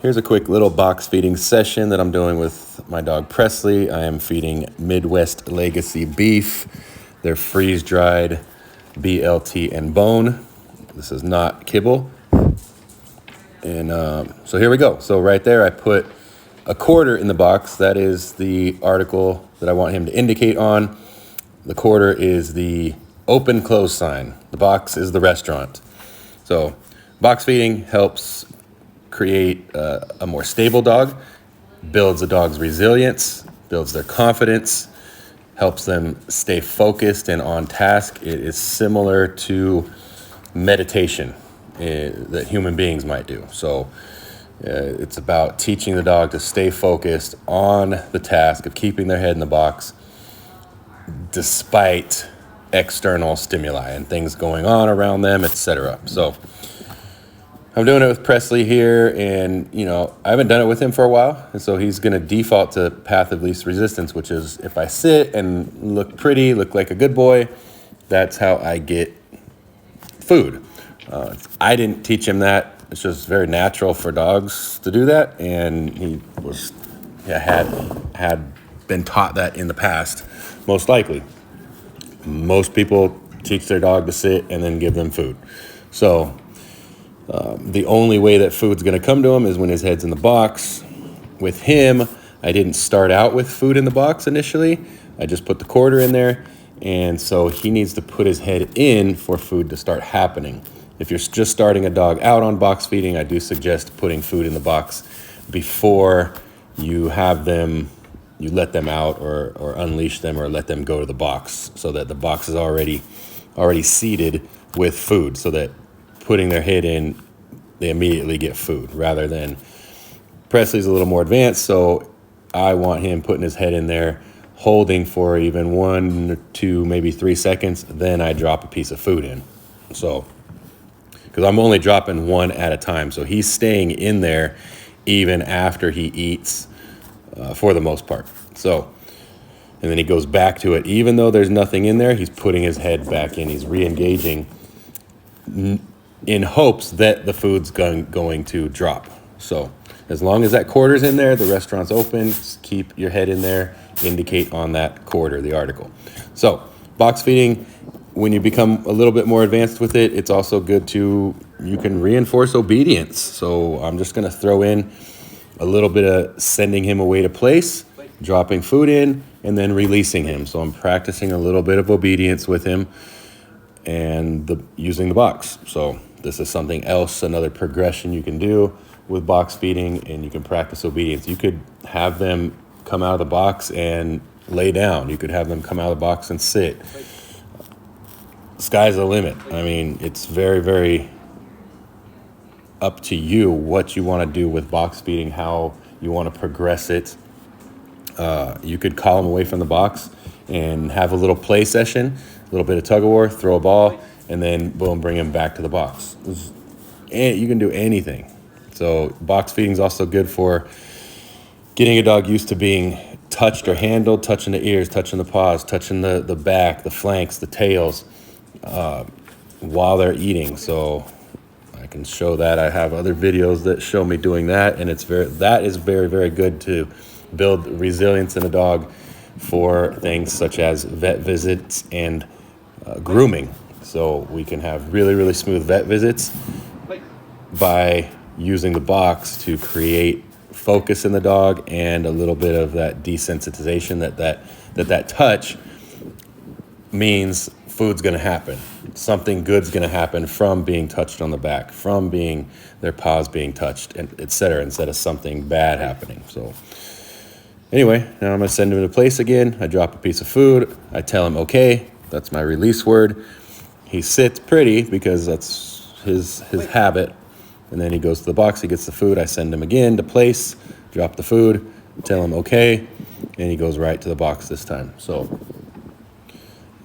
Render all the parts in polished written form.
Here's a quick little box feeding session that I'm doing with my dog Presley. I am feeding Midwest Legacy beef. They're freeze-dried BLT and bone. This is not kibble. And so here we go. So right there, I put a quarter in the box. That is the article that I want him to indicate on. The quarter is the open close sign. The box is the restaurant. So box feeding helps create a more stable dog, builds a dog's resilience, builds their confidence, helps them stay focused and on task. It is similar to meditation that human beings might do. So it's about teaching the dog to stay focused on the task of keeping their head in the box despite external stimuli and things going on around them, etc. So I'm doing it with Presley here, and I haven't done it with him for a while, and so he's going to default to path of least resistance, which is if I sit and look pretty, look like a good boy, that's how I get food. I didn't teach him that. It's just very natural for dogs to do that, and he had been taught that in the past, most likely. Most people teach their dog to sit and then give them food. So the only way that food's going to come to him is when his head's in the box. With him, I didn't start out with food in the box initially. I just put the quarter in there, and so he needs to put his head in for food to start happening. If you're just starting a dog out on box feeding, I do suggest putting food in the box before you let them out or unleash them or let them go to the box, so that the box is already seated with food, so that putting their head in, they immediately get food, rather than Presley's a little more advanced, so I want him putting his head in there, holding for even 1 or 2, maybe 3 seconds, then I drop a piece of food in. So, because I'm only dropping one at a time, so he's staying in there even after he eats, for the most part. So, and then he goes back to it. Even though there's nothing in there, he's putting his head back in. He's re-engaging in hopes that the food's going to drop. So as long as that quarter's in there, the restaurant's open, just keep your head in there, indicate on that quarter, the article. So box feeding, when you become a little bit more advanced with it, it's also good you can reinforce obedience. So I'm just going to throw in a little bit of sending him away to place, dropping food in, and then releasing him. So I'm practicing a little bit of obedience with him and using the box. So this is something else, another progression you can do with box feeding, and you can practice obedience. You could have them come out of the box and lay down. You could have them come out of the box and sit. Sky's the limit. I mean, it's very, very up to you what you want to do with box feeding, how you want to progress it. You could call them away from the box and have a little play session, a little bit of tug of war, throw a ball, and then boom, bring him back to the box. You can do anything. So box feeding is also good for getting a dog used to being touched or handled, touching the ears, touching the paws, touching the back, the flanks, the tails, while they're eating. So I can show that. I have other videos that show me doing that, and that is very, very good to build resilience in a dog for things such as vet visits and grooming. So we can have really, really smooth vet visits by using the box to create focus in the dog and a little bit of that desensitization that touch means food's going to happen. Something good's going to happen from being touched on the back, from their paws being touched, and etc., instead of something bad happening. So anyway, now I'm going to send him to place again. I drop a piece of food. I tell him, okay, that's my release word. He sits pretty because that's his habit. And then he goes to the box, he gets the food. I send him again to place, drop the food, tell him okay, and he goes right to the box this time. So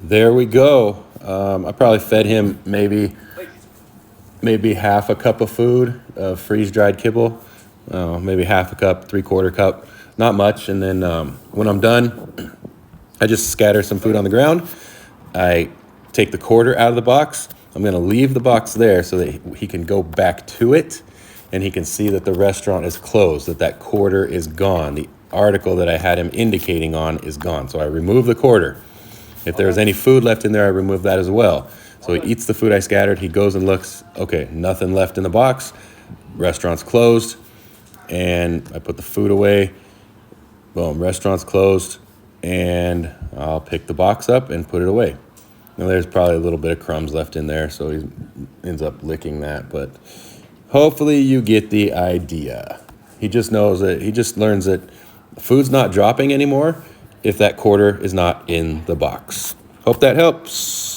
there we go. I probably fed him maybe half a cup of food, freeze-dried kibble, maybe half a cup, 3/4 cup, not much. And then when I'm done, I just scatter some food on the ground. I take the quarter out of the box. I'm going to leave the box there so that he can go back to it and he can see that the restaurant is closed, that quarter is gone. The article that I had him indicating on is gone. So I remove the quarter. If there's any food left in there, I remove that as well. So he eats the food I scattered. He goes and looks, okay, nothing left in the box. Restaurant's closed. And I put the food away. Boom, restaurant's closed. And I'll pick the box up and put it away. Now there's probably a little bit of crumbs left in there, so he ends up licking that. But hopefully you get the idea. He just knows that, he just learns that food's not dropping anymore if that quarter is not in the box. Hope that helps.